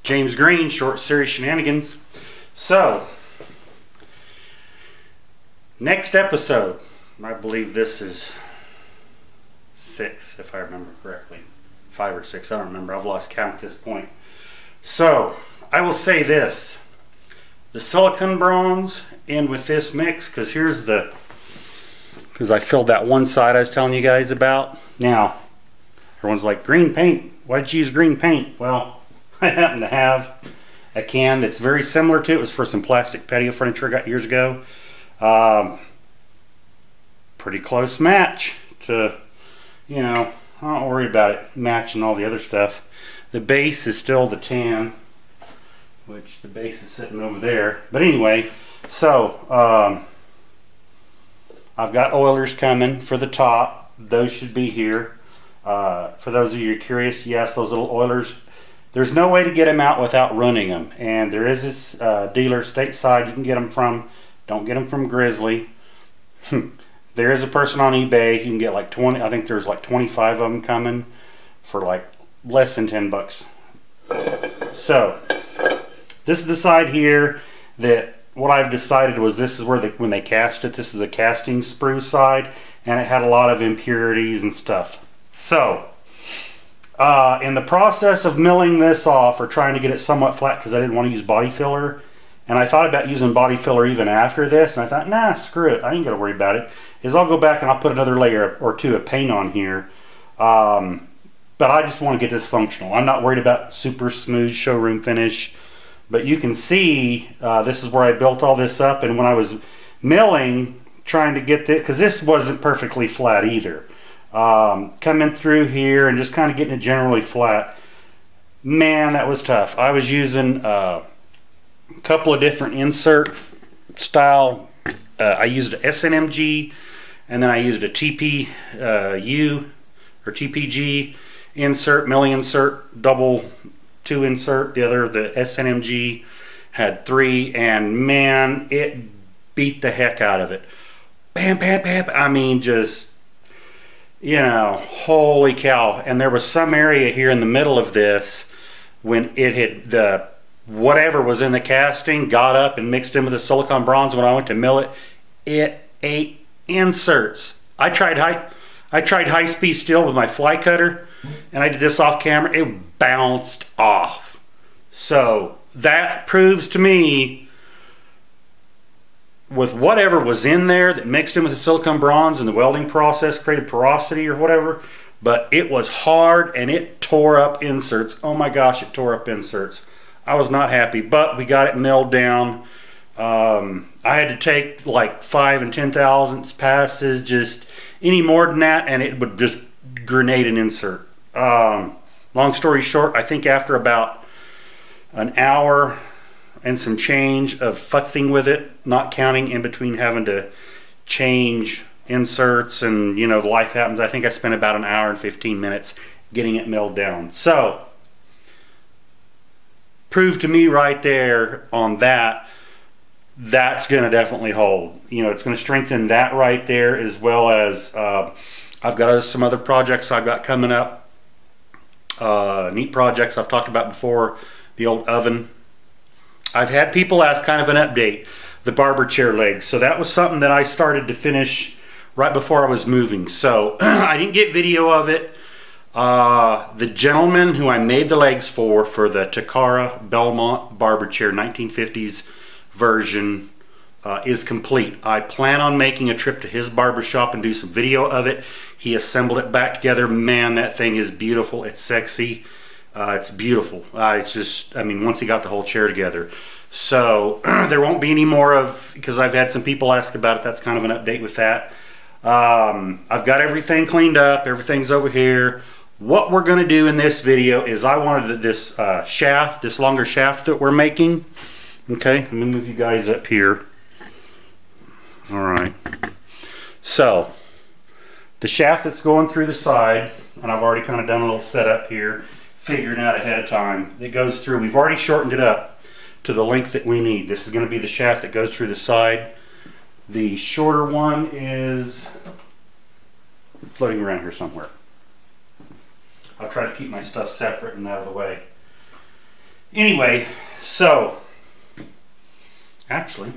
James Green, Short Series Shenanigans. So, next episode, I believe this is 6, if I remember correctly. 5 or 6, I don't remember. I've lost count at this point. So, I will say this. The silicone bronze in with this mix, because I filled that one side I was telling you guys about. Now, everyone's like, green paint. Why did you use green paint? Well, I happen to have a can that's very similar to it. It was for some plastic patio furniture I got years ago. Pretty close match to, you know, I'm not worried about it matching all the other stuff. The base is still the tan, which the base is sitting over there. But anyway, so I've got oilers coming for the top. Those should be here. For those of you who are curious, yes, those little oilers, there's no way to get them out without running them. And there is this dealer stateside you can get them from. Don't get them from Grizzly. There is a person on eBay. You can get like 20, I think there's like 25 of them coming for like less than 10 bucks. So, this is the side here that what I've decided was this is where when they cast it, this is the casting sprue side, and it had a lot of impurities and stuff. So, in the process of milling this off or trying to get it somewhat flat because I didn't want to use body filler, and I thought about using body filler even after this, and I thought, nah, screw it, I ain't gonna worry about it, is I'll go back and I'll put another layer or two of paint on here. But I just want to get this functional. I'm not worried about super smooth showroom finish. But you can see this is where I built all this up, and when I was milling, trying to get this, because this wasn't perfectly flat either. Coming through here and just kind of getting it generally flat, man, that was tough. I was using a couple of different insert style. I used a SNMG, and then I used a TPU or TPG insert, milling insert, double 2 insert. The other, the SNMG, had 3, and man, it beat the heck out of it. Bam, bam, bam. I mean, just, you know, holy cow. And there was some area here in the middle of this when it had whatever was in the casting got up and mixed in with the silicone bronze. When I went to mill it, it ate inserts. I tried high speed steel with my fly cutter, and I did this off camera. It bounced off. So that proves to me, with whatever was in there that mixed in with the silicone bronze and the welding process created porosity or whatever, but it was hard and it tore up inserts. Oh my gosh, it tore up inserts. I was not happy, but we got it milled down. I had to take like 5 and 10 thousandths passes, just any more than that, and it would just grenade an insert. Long story short, I think after about an hour and some change of futzing with it, not counting in between having to change inserts and, you know, life happens, I think I spent about an hour and 15 minutes getting it milled down. So, proved to me right there on that, that's going to definitely hold. You know, it's going to strengthen that right there, as well as I've got some other projects I've got coming up. Neat projects I've talked about before. The old oven. I've had people ask kind of an update. The barber chair legs. So that was something that I started to finish right before I was moving. So I didn't get video of it. The gentleman who I made the legs for the Takara Belmont barber chair 1950s version is complete. I plan on making a trip to his barber shop and do some video of it. He assembled it back together. Man, that thing is beautiful. It's sexy. It's beautiful. It's just, I mean, once he got the whole chair together. So there won't be any more of, because I've had some people ask about it. That's kind of an update with that. I've got everything cleaned up. Everything's over here. What we're going to do in this video is I wanted this shaft, this longer shaft that we're making. Okay, let me move you guys up here. All right. So, the shaft that's going through the side, and I've already kind of done a little setup here, figuring out ahead of time. It goes through, we've already shortened it up to the length that we need. This is going to be the shaft that goes through the side. The shorter one is floating around here somewhere. I'll try to keep my stuff separate and out of the way. Anyway, so actually,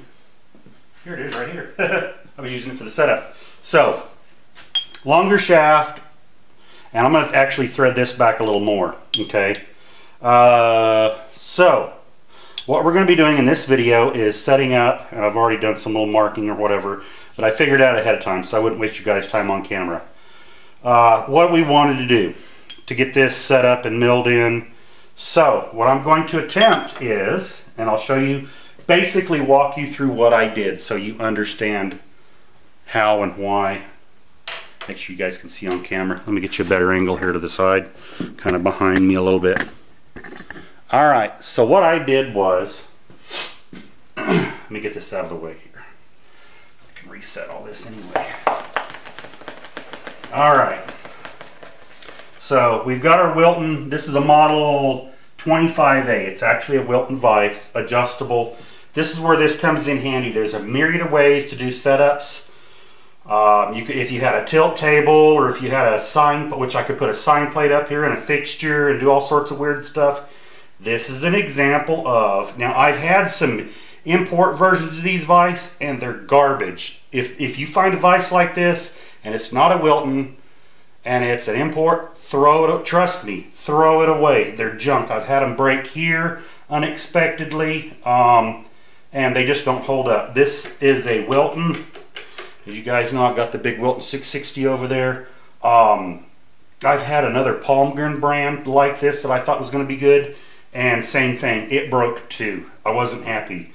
here it is right here. I was using it for the setup. So, longer shaft, and I'm going to actually thread this back a little more, okay? So, what we're going to be doing in this video is setting up, and I've already done some little marking or whatever, but I figured out ahead of time so I wouldn't waste you guys' time on camera. What we wanted to do to get this set up and milled in. So, what I'm going to attempt is, and I'll show you, basically walk you through what I did so you understand how and why. Make sure you guys can see on camera. Let me get you a better angle here to the side, kind of behind me a little bit. Alright, so what I did was, let me get this out of the way here. I can reset all this anyway. Alright, so we've got our Wilton. This is a model 25A. It's actually a Wilton Vise, adjustable. This is where this comes in handy. There's a myriad of ways to do setups. You could, if you had a tilt table, or if you had a sign, which I could put a sign plate up here and a fixture and do all sorts of weird stuff. This is an example of, now I've had some import versions of these Vise and they're garbage. If you find a Vise like this and it's not a Wilton and it's an import, throw it, trust me, throw it away. They're junk. I've had them break here unexpectedly and they just don't hold up. This is a Wilton. As you guys know, I've got the big Wilton 660 over there. I've had another Palmgren brand like this that I thought was going to be good, and same thing, it broke too. I wasn't happy.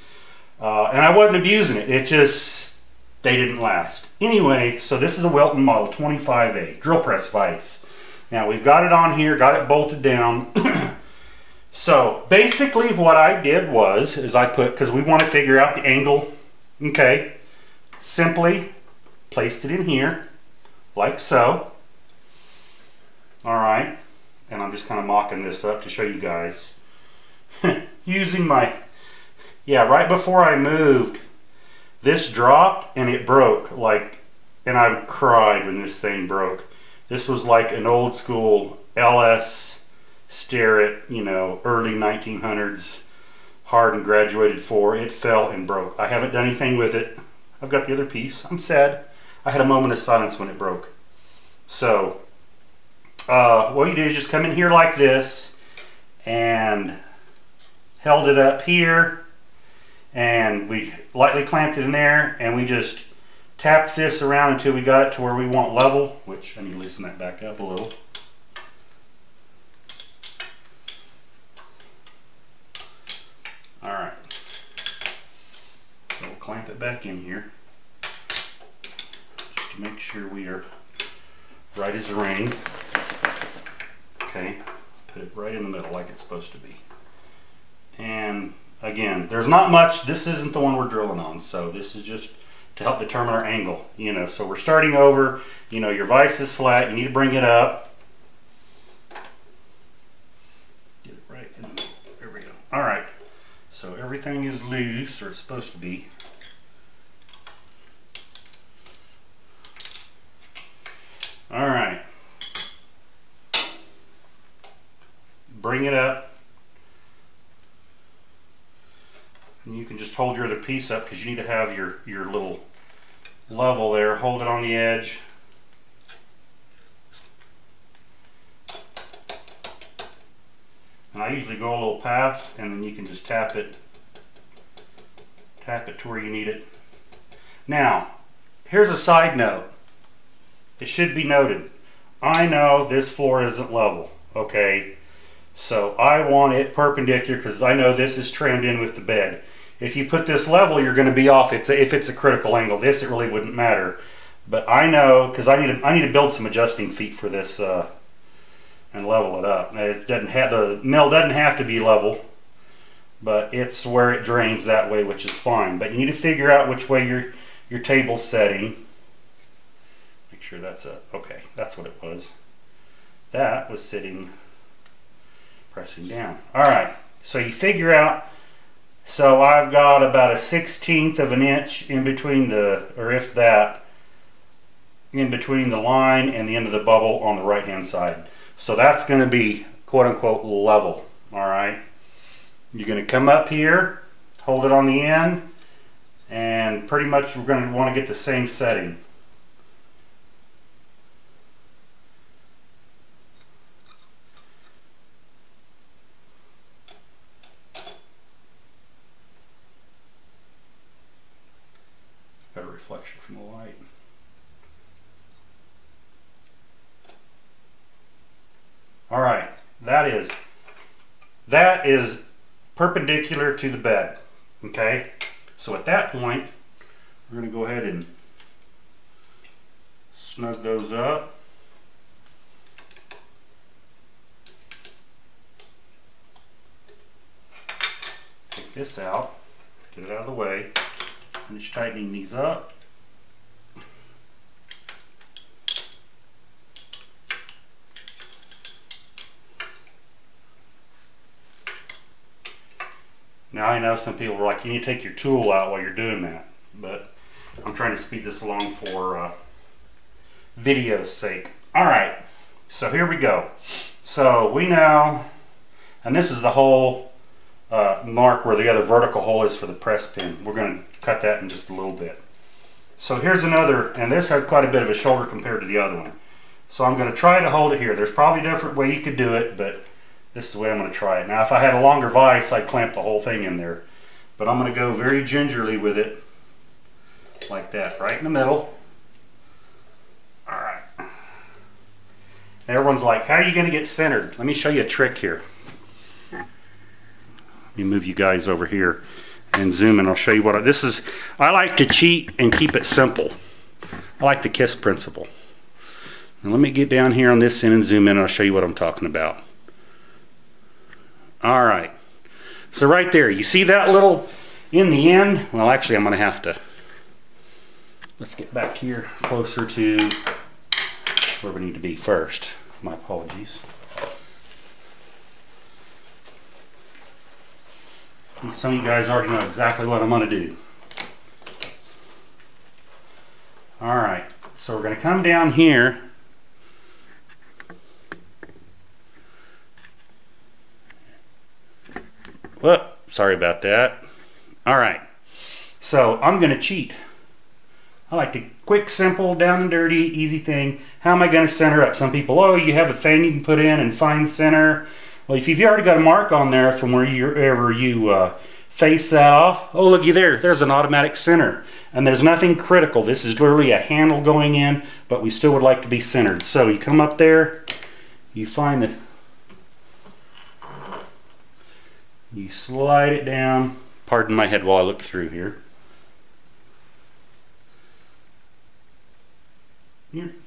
And I wasn't abusing it, it just, they didn't last. Anyway, so this is a Wilton model 25A, drill press vise. Now we've got it on here, got it bolted down. So basically what I did was, is I put, because we want to figure out the angle, okay, simply placed it in here, like so. Alright, and I'm just kind of mocking this up to show you guys. Using my, yeah, right before I moved, this dropped and it broke, like, and I cried when this thing broke. This was like an old school LS Starrett, you know, early 1900s, hard and graduated 4. It fell and broke. I haven't done anything with it. I've got the other piece. I'm sad. I had a moment of silence when it broke. So, what you do is just come in here like this and held it up here, and we lightly clamped it in there, and we just tapped this around until we got it to where we want level, which I need to loosen that back up a little. Alright, so we'll clamp it back in here just to make sure we are right as rain. Okay, put it right in the middle like it's supposed to be. And again, there's not much. This isn't the one we're drilling on, so this is just to help determine our angle, you know. So we're starting over, you know, your vise is flat, you need to bring it up. Get it right in the middle. There we go. Alright, so everything is loose, or it's supposed to be. Alright, bring it up. And you can just hold your other piece up because you need to have your little level there. Hold it on the edge. And I usually go a little past, and then you can just tap it to where you need it. Now, here's a side note. It should be noted, I know this floor isn't level, okay? So I want it perpendicular because I know this is trimmed in with the bed. If you put this level, you're going to be off. If it's a critical angle. This, it really wouldn't matter. But I know, because I need to build some adjusting feet for this and level it up. It doesn't have, the mill doesn't have to be level, but it's where it drains that way, which is fine. But you need to figure out which way your table's setting. Make sure that's okay. That's what it was. That was sitting, pressing down. All right. So you figure out. So I've got about a 1/16 of an inch in between the, or if that, in between the line and the end of the bubble on the right hand side. So that's going to be quote unquote level. All right. You're going to come up here, hold it on the end, and pretty much we're going to want to get the same setting. Got a reflection from the light. All right, that is perpendicular to the bed. Okay, so at that point, we're going to go ahead and snug those up. Take this out, get it out of the way, finish tightening these up. Now I know some people are like, you need to take your tool out while you're doing that, but I'm trying to speed this along for video's sake. Alright, so here we go. So we know, and this is the hole mark where the other vertical hole is for the press pin. We're going to cut that in just a little bit. So here's another, and this has quite a bit of a shoulder compared to the other one. So I'm going to try to hold it here. There's probably a different way you could do it, but this is the way I'm going to try it. Now if I had a longer vise, I'd clamp the whole thing in there. But I'm going to go very gingerly with it, like that, right in the middle. Alright. Everyone's like, how are you going to get centered? Let me show you a trick here. Let me move you guys over here and zoom in. I'll show you what this is. I like to cheat and keep it simple. I like the KISS principle. Now let me get down here on this end and zoom in and I'll show you what I'm talking about. Alright, so right there, you see that little in the end? Well, actually I'm going to have to, let's get back here closer to where we need to be first. My apologies. Some of you guys already know exactly what I'm going to do. Alright, so we're going to come down here. Whoop, sorry about that. Alright, so I'm going to cheat. I like to quick, simple, down and dirty, easy thing. How am I going to center up? Some people, oh, you have a thing you can put in and find center. Well, if you've already got a mark on there from wherever you face that off, oh, looky there, there's an automatic center. And there's nothing critical. This is literally a handle going in, but we still would like to be centered. So you come up there, you find the, you slide it down. Pardon my head while I look through here.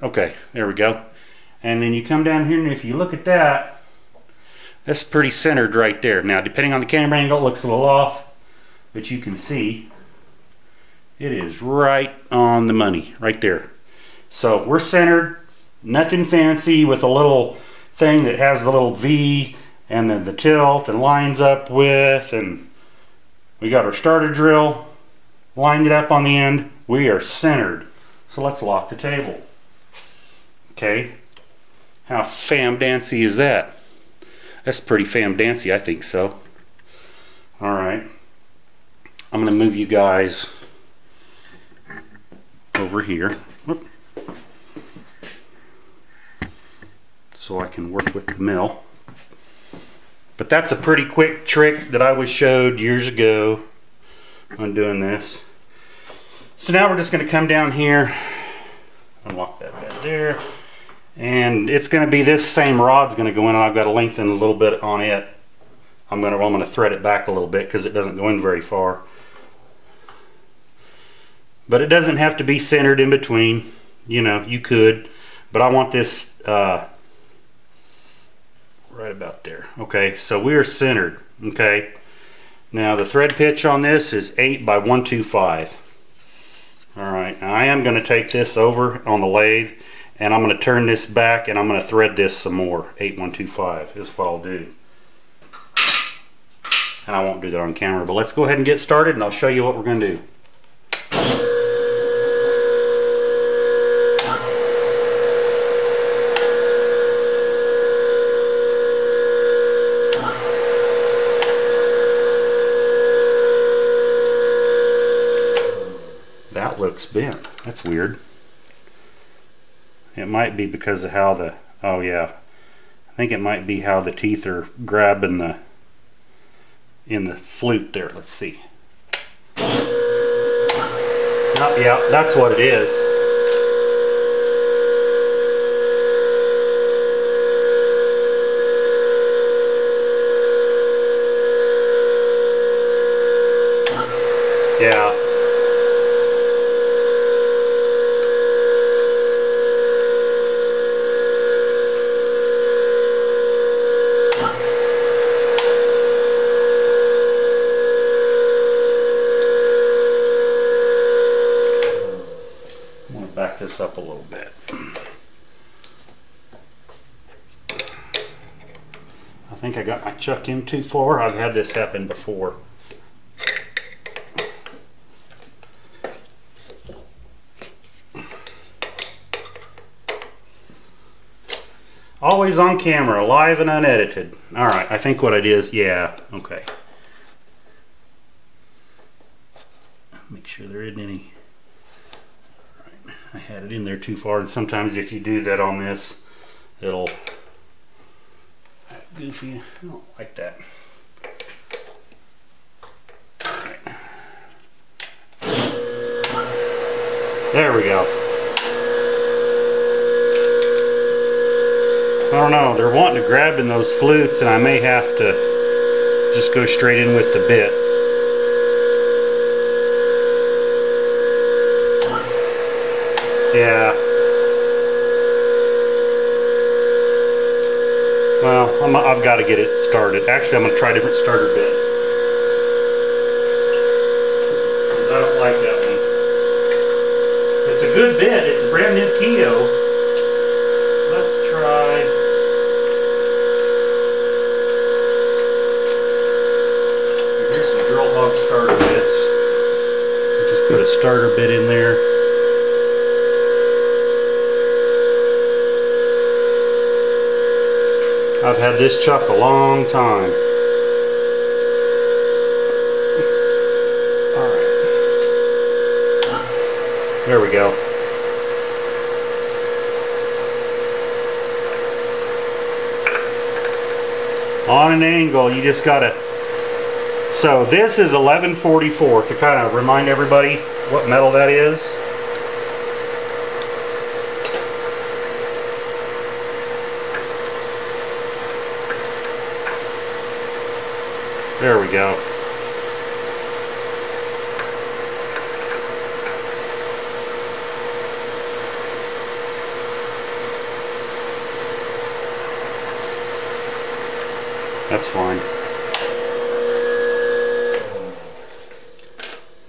Okay, there we go. And then you come down here, and if you look at that, that's pretty centered right there. Now, depending on the camera angle, it looks a little off, but you can see it is right on the money, right there. So we're centered, nothing fancy, with a little thing that has the little V and then the tilt and lines up with, and we got our starter drill, lined it up on the end. We are centered. So let's lock the table. Okay, how fam-dancy is that? That's pretty fam-dancy, I think so. Alright, I'm going to move you guys over here. Whoop. So I can work with the mill. But that's a pretty quick trick that I was showed years ago on doing this. So now we're just going to come down here, unlock that bed there, and it's going to be this same rod's going to go in, and I've got to lengthen a little bit on it. I'm going to thread it back a little bit because it doesn't go in very far. But it doesn't have to be centered in between. You know, you could, but I want this right about there. Okay, so we are centered. Okay, now the thread pitch on this is 8 by 125. Alright, now I am going to take this over on the lathe, and I'm going to turn this back, and I'm going to thread this some more. 8125 is what I'll do. And I won't do that on camera, but let's go ahead and get started, and I'll show you what we're going to do. looks bent. That's weird. It might be because of how the, oh yeah, I think it might be how the teeth are grabbing the in the flute there. Let's see. Oh, yeah, that's what it is. Yeah. I'm going to back this up a little bit. I think I got my chuck in too far. I've had this happen before. Always on camera, live and unedited. Alright, I think what I did is, yeah, okay. Make sure there isn't any. Alright, I had it in there too far, and sometimes if you do that on this, it'll goofy. I don't like that. Alright. There we go. I don't know, they're wanting to grab in those flutes, and I may have to just go straight in with the bit. Yeah. Well, I've got to get it started. Actually, I'm going to try a different starter bit, because I don't like that one. It's a good bit. It's a brand new Keto. Let's try. Here's some drill hog starter bits. Just put a starter bit in there. I've had this chuck a long time. Alright. There we go. On an angle, you just gotta. So this is 1144, to kind of remind everybody what metal that is. There we go. That's fine.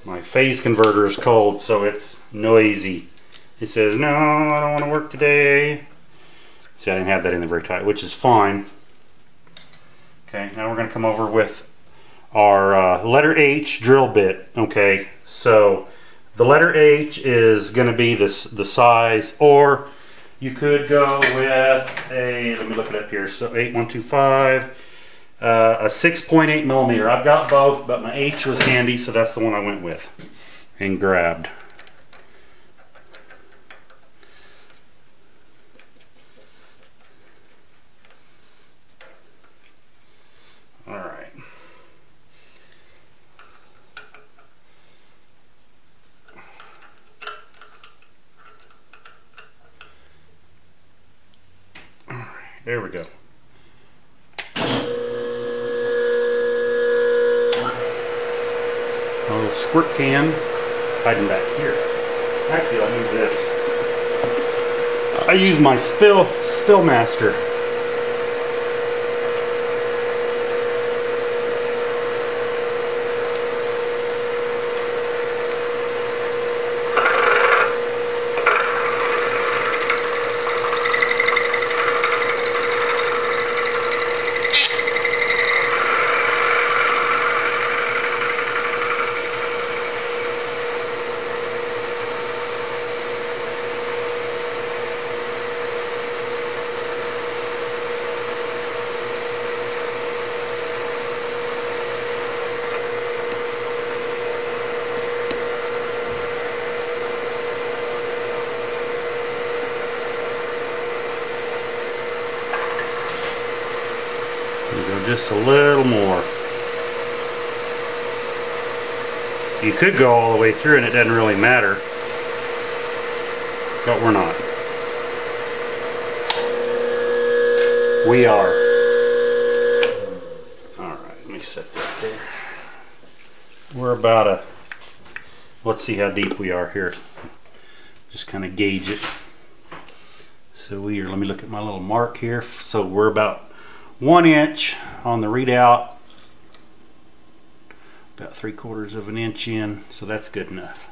My phase converter is cold, so it's noisy. It says, no, I don't want to work today. See, I didn't have that in there very tight, which is fine. Okay, now we're going to come over with our letter H drill bit. Okay, so the letter H is going to be the size, or you could go with a, let me look it up here, so 8125, a 6.8 millimeter. I've got both, but my H was handy, so that's the one I went with and grabbed. There we go. A little squirt can hiding back here. Actually, I'll use this. I use my Spill Master. just a little more. You could go all the way through and it doesn't really matter, but we're not. We are. Alright, let me set that there. We're about a, let's see how deep we are here. Just kind of gauge it. So we are, let me look at my little mark here. So we're about 1 inch on the readout. About 3/4 of an inch in. So that's good enough.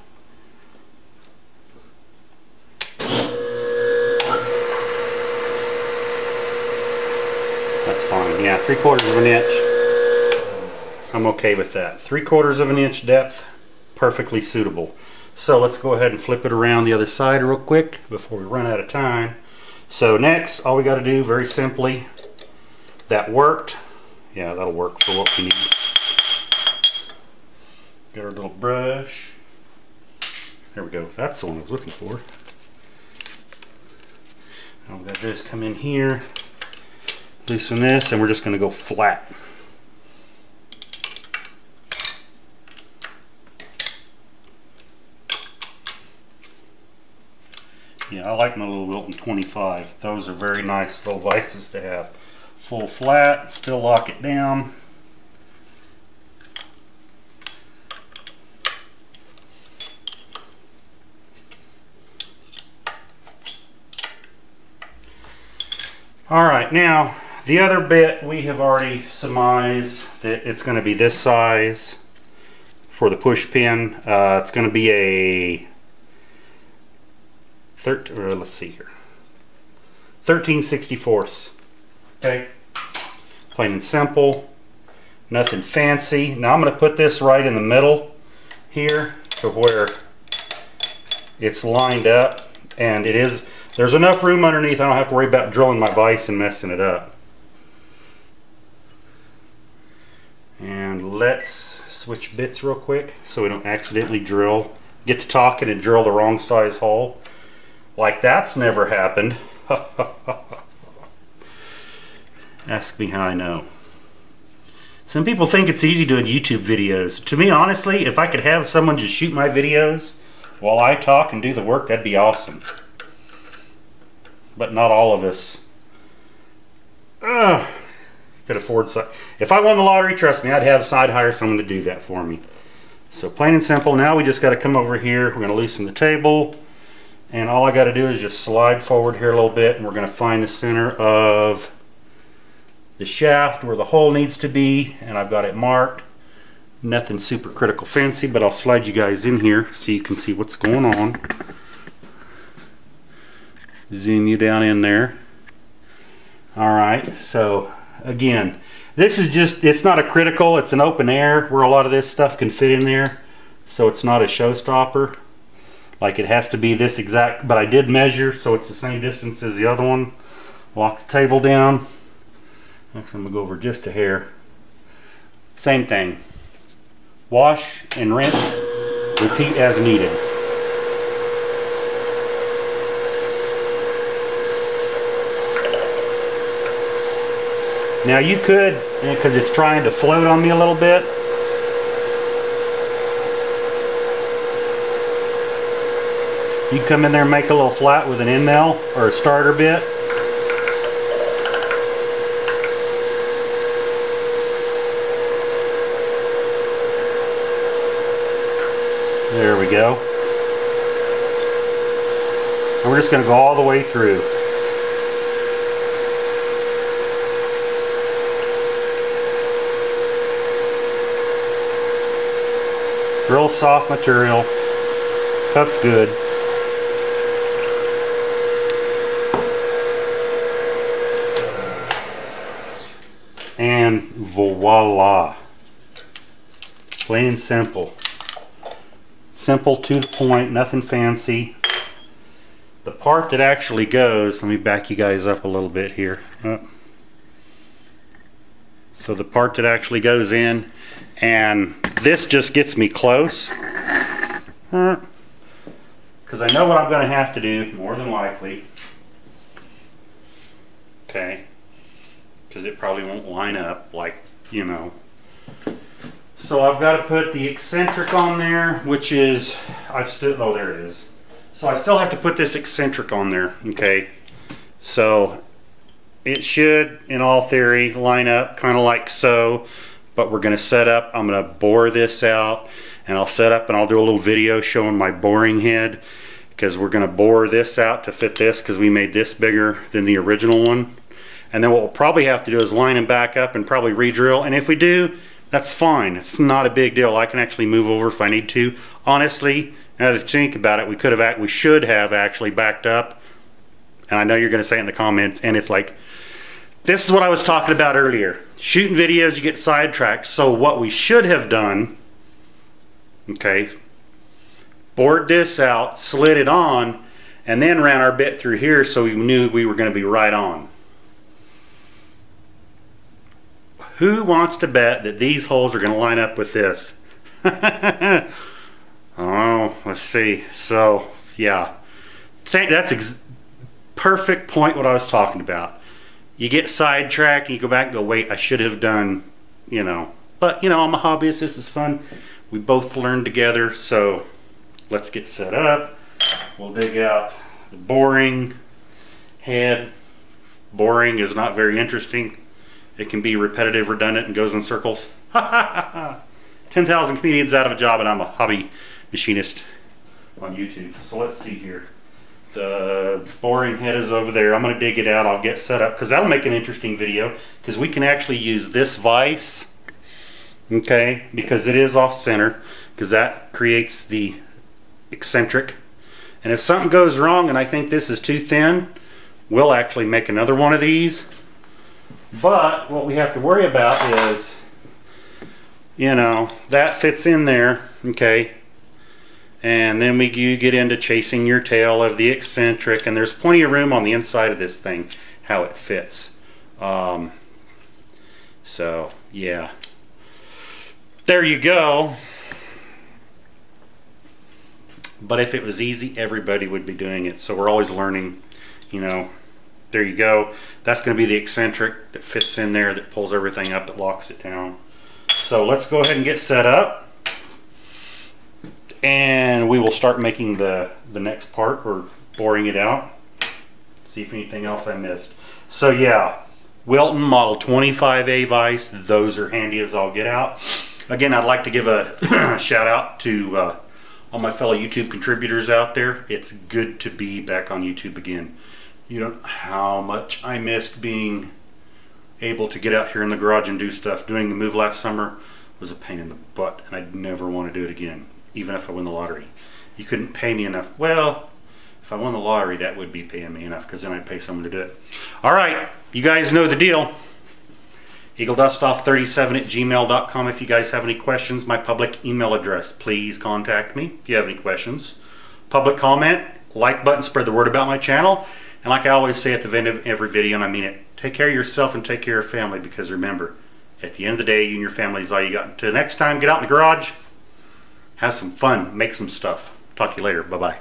That's fine. Yeah, 3/4 of an inch. I'm okay with that. 3/4 of an inch depth. Perfectly suitable. So let's go ahead and flip it around the other side real quick before we run out of time. So next, all we got to do, very simply, that worked. Yeah, that'll work for what we need. Get our little brush. There we go. That's the one I was looking for. All we got to do is come in here, loosen this, and we're just going to go flat. Yeah, I like my little Wilton 25. Those are very nice little vices to have. Full flat, still lock it down. Alright, now the other bit we have already surmised that it's going to be this size for the push pin. It's going to be a let's see here, 13/64. Okay, plain and simple, nothing fancy. Now I'm going to put this right in the middle here to where it's lined up, and it is, there's enough room underneath. I don't have to worry about drilling my vise and messing it up. And let's switch bits real quick so we don't accidentally get to talking and drill the wrong size hole. Like that's never happened. Ask me how I know. Some people think it's easy doing YouTube videos. To me, honestly, if I could have someone just shoot my videos while I talk and do the work, that'd be awesome. But not all of us could afford. If I won the lottery, trust me, I'd have hire someone to do that for me. So plain and simple. Now we just got to come over here. We're going to loosen the table. And all I got to do is just slide forward here a little bit, and we're going to find the center of the shaft where the hole needs to be, and I've got it marked. Nothing super critical fancy, but I'll slide you guys in here so you can see what's going on. Zoom you down in there. Alright, so again, this is just, it's not a critical, it's an open air where a lot of this stuff can fit in there, so it's not a showstopper. Like it has to be this exact, but I did measure, so it's the same distance as the other one. Lock the table down. Next I'm going to go over just a hair. Same thing. Wash and rinse. Repeat as needed. Now you could, because it's trying to float on me a little bit, you come in there and make a little flat with an end nail or a starter bit. There we go. And we're just going to go all the way through. Real soft material. Cuts good. And voila. Plain and simple. Simple, to the point, nothing fancy. The part that actually goes, let me back you guys up a little bit here. So the part that actually goes in, and this just gets me close. Because I know what I'm going to have to do, more than likely. Okay. Because it probably won't line up like you know. So I've got to put the eccentric on there, which is, oh, there it is. So I still have to put this eccentric on there, okay? So it should, in all theory, line up kind of like so, but we're gonna set up, I'm gonna bore this out, and I'll set up and I'll do a little video showing my boring head, because we're gonna bore this out to fit this, because we made this bigger than the original one. And then what we'll probably have to do is line them back up and probably re-drill, and if we do, that's fine. It's not a big deal. I can actually move over if I need to. Honestly, now that I think about it, we should have actually backed up. And I know you're going to say it in the comments, and it's like, this is what I was talking about earlier. Shooting videos, you get sidetracked. So what we should have done, okay, bored this out, slid it on, and then ran our bit through here so we knew we were going to be right on. Who wants to bet that these holes are going to line up with this? Oh, let's see. So, yeah. That's perfect point what I was talking about. You get sidetracked and you go back and go, wait, I should have done, you know. But, you know, I'm a hobbyist. This is fun. We both learned together. So, let's get set up. We'll dig out the boring head. Boring is not very interesting. It can be repetitive, redundant, and goes in circles. 10,000 comedians out of a job, and I'm a hobby machinist on YouTube. So let's see here. The boring head is over there. I'm going to dig it out. I'll get set up, because that'll make an interesting video, because we can actually use this vise, okay, because it is off center, because that creates the eccentric. And if something goes wrong and I think this is too thin, we'll actually make another one of these. But what we have to worry about is, you know, that fits in there, okay, and then you get into chasing your tail of the eccentric, and there's plenty of room on the inside of this thing how it fits. So yeah, there you go. But if it was easy, everybody would be doing it, so we're always learning, you know. There you go. That's going to be the eccentric that fits in there, that pulls everything up, that locks it down. So let's go ahead and get set up, and we will start making the next part, or boring it out. See if anything else I missed. So yeah, Wilton Model 25A vise. Those are handy as all get out. Again, I'd like to give a shout out to all my fellow YouTube contributors out there. It's good to be back on YouTube again. You don't know how much I missed being able to get out here in the garage and do stuff. Doing the move last summer was a pain in the butt, and I'd never want to do it again, even if I win the lottery. You couldn't pay me enough. Well, if I won the lottery, that would be paying me enough, because then I'd pay someone to do it. All right, you guys know the deal. EagleDustOff37@gmail.com. If you guys have any questions, my public email address. Please contact me if you have any questions. Public comment, like button, spread the word about my channel. And like I always say at the end of every video, and I mean it, take care of yourself and take care of family, because remember, at the end of the day, you and your family is all you got. Until next time, get out in the garage, have some fun, make some stuff. Talk to you later. Bye-bye.